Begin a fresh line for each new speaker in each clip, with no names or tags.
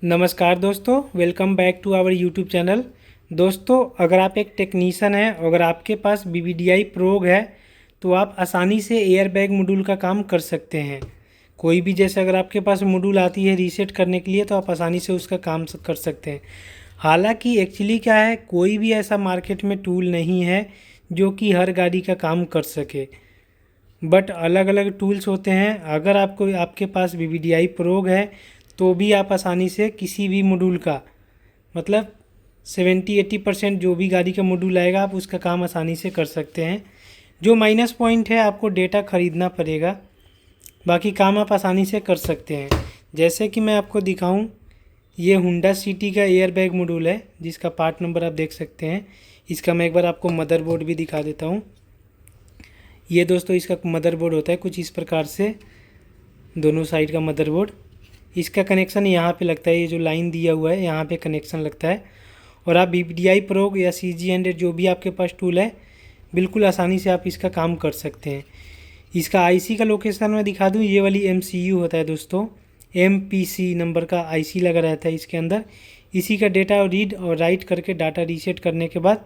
नमस्कार दोस्तों, welcome back to our YouTube channel. दोस्तों, अगर आप एक टेक्नीशियन हैं, अगर आपके पास BBDI प्रोग है तो आप आसानी से एयर बैग मॉड्यूल का काम कर सकते हैं। कोई भी जैसे अगर आपके पास मॉड्यूल आती है रीसेट करने के लिए तो आप आसानी से उसका काम कर सकते हैं। हालांकि एक्चुअली क्या है, कोई भी ऐसा मार्केट में टूल नहीं है जो कि हर गाड़ी का काम कर सके, बट अलग अलग टूल्स होते हैं। अगर आपके पास BBDI प्रोग है तो भी आप आसानी से किसी भी मॉड्यूल का मतलब 70-80% जो भी गाड़ी का मॉड्यूल आएगा आप उसका काम आसानी से कर सकते हैं। जो माइनस पॉइंट है, आपको डेटा ख़रीदना पड़ेगा, बाकी काम आप आसानी से कर सकते हैं। जैसे कि मैं आपको दिखाऊं, ये होंडा सिटी का एयर बैग मॉड्यूल है जिसका पार्ट नंबर आप देख सकते हैं। इसका मैं एक बार आपको मदरबोर्ड भी दिखा देता हूँ। ये दोस्तों इसका मदरबोर्ड होता है कुछ इस प्रकार से, दोनों साइड का मदरबोर्ड। इसका कनेक्शन यहाँ पे लगता है, ये जो लाइन दिया हुआ है यहाँ पे कनेक्शन लगता है। और आप BBDI प्रोग या CG100 जो भी आपके पास टूल है, बिल्कुल आसानी से आप इसका काम कर सकते हैं। इसका IC का लोकेशन मैं दिखा दूँ, ये वाली MCU होता है दोस्तों, MPC नंबर का IC लगा रहता है इसके अंदर। इसी का डेटा रीड और राइट करके डाटा रीसेट करने के बाद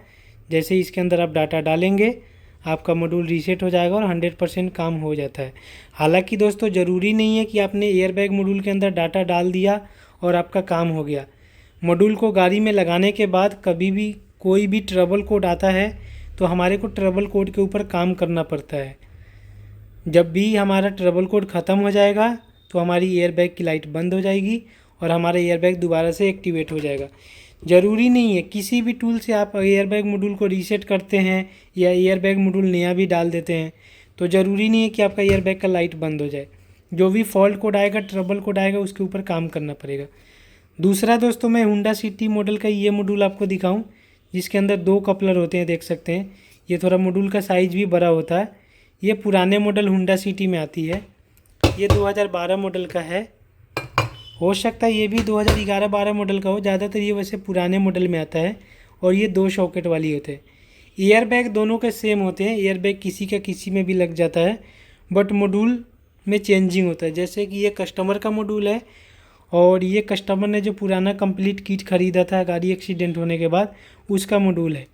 जैसे इसके अंदर आप डाटा डालेंगे आपका मॉड्यूल रीसेट हो जाएगा और 100% काम हो जाता है। हालांकि दोस्तों ज़रूरी नहीं है कि आपने एयरबैग मॉड्यूल के अंदर डाटा डाल दिया और आपका काम हो गया। मॉड्यूल को गाड़ी में लगाने के बाद कभी भी कोई भी ट्रबल कोड आता है तो हमारे को ट्रबल कोड के ऊपर काम करना पड़ता है। जब भी हमारा ट्रबल कोड ख़त्म हो जाएगा तो हमारी एयरबैग की लाइट बंद हो जाएगी और हमारा एयरबैग दोबारा से एक्टिवेट हो जाएगा। ज़रूरी नहीं है किसी भी टूल से आप एयरबैग मॉड्यूल को रीसेट करते हैं या एयरबैग मॉड्यूल नया भी डाल देते हैं तो ज़रूरी नहीं है कि आपका एयरबैग का लाइट बंद हो जाए। जो भी फॉल्ट कोड आएगा, ट्रबल कोड आएगा, उसके ऊपर काम करना पड़ेगा। दूसरा दोस्तों, मैं होंडा सिटी मॉडल का ये मॉड्यूल आपको दिखाऊं जिसके अंदर 2 कपलर होते हैं, देख सकते हैं। ये थोड़ा मॉड्यूल का साइज़ भी बड़ा होता है। ये पुराने मॉडल होंडा सिटी में आती है। ये 2012 मॉडल का है, हो सकता है ये भी 2011-12 मॉडल का हो, ज़्यादातर ये वैसे पुराने मॉडल में आता है। और ये 2 सॉकेट वाली होते हैं। एयर बैग दोनों के सेम होते हैं, एयर बैग किसी का किसी में भी लग जाता है, बट मॉड्यूल में चेंजिंग होता है। जैसे कि ये कस्टमर का मॉड्यूल है और ये कस्टमर ने जो पुराना कंप्लीट किट ख़रीदा था गाड़ी एक्सीडेंट होने के बाद, उसका मॉड्यूल है।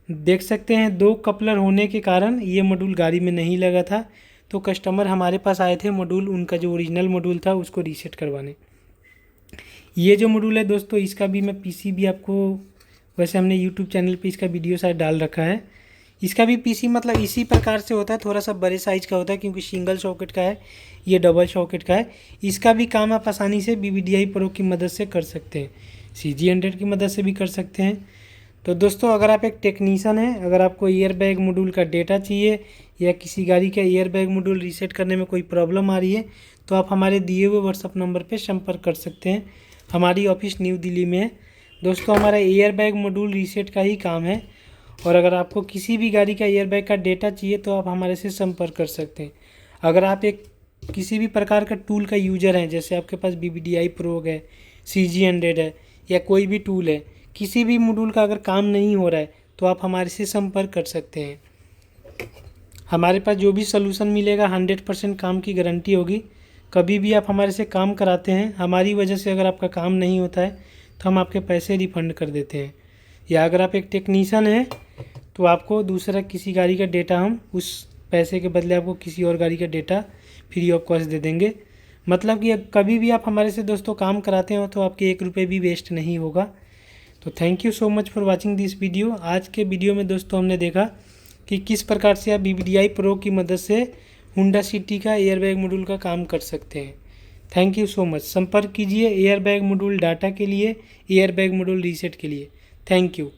देख सकते हैं 2 कपलर होने के कारण ये मॉड्यूल गाड़ी में नहीं लगा था, तो कस्टमर हमारे पास आए थे मॉड्यूल, उनका जो ओरिजिनल मॉड्यूल था उसको रीसेट करवाने। ये जो मॉड्यूल है दोस्तों, इसका भी मैं PC भी आपको, वैसे हमने YouTube चैनल पे इसका वीडियो शायद डाल रखा है। इसका भी PC मतलब इसी प्रकार से होता है, थोड़ा सा बड़े साइज़ का होता है क्योंकि सिंगल सॉकेट का है, ये डबल सॉकेट का है। इसका भी काम आप आसानी से BBDI प्रो की मदद से कर सकते हैं, CG100 की मदद से भी कर सकते हैं। तो दोस्तों, अगर आप एक टेक्नीशियन हैं, अगर आपको एयर बैग मॉड्यूल का डेटा चाहिए या किसी गाड़ी का एयर बैग मॉड्यूल रीसेट करने में कोई प्रॉब्लम आ रही है तो आप हमारे दिए हुए व्हाट्सअप नंबर पर संपर्क कर सकते हैं। हमारी ऑफिस न्यू दिल्ली में है। दोस्तों, हमारा एयर बैग मॉड्यूल रीसेट का ही काम है और अगर आपको किसी भी गाड़ी का एयर बैग का डेटा चाहिए तो आप हमारे से संपर्क कर सकते हैं। अगर आप एक किसी भी प्रकार का टूल का यूज़र हैं, जैसे आपके पास BBDI प्रोग है, CG100 है या कोई भी टूल है, किसी भी मॉड्यूल का अगर काम नहीं हो रहा है तो आप हमारे से संपर्क कर सकते हैं। हमारे पास जो भी सलूशन मिलेगा 100% काम की गारंटी होगी। कभी भी आप हमारे से काम कराते हैं, हमारी वजह से अगर आपका काम नहीं होता है तो हम आपके पैसे रिफ़ंड कर देते हैं। या अगर आप एक टेक्नीशियन हैं तो आपको दूसरा किसी गाड़ी का डेटा, हम उस पैसे के बदले आपको किसी और गाड़ी का डेटा फ्री ऑफ कॉस्ट दे देंगे। मतलब कि कभी भी आप हमारे से दोस्तों काम कराते हो तो आपके 1 रुपये भी वेस्ट नहीं होगा। तो thank you so much for watching this video. आज के वीडियो में दोस्तों हमने देखा कि किस प्रकार से आप BBDI प्रो की मदद से होंडा सिटी का एयर बैग मॉड्यूल का काम कर सकते हैं। Thank you so much. संपर्क कीजिए एयर बैग मॉड्यूल डाटा के लिए, एयर बैग मॉड्यूल रीसेट के लिए। Thank you.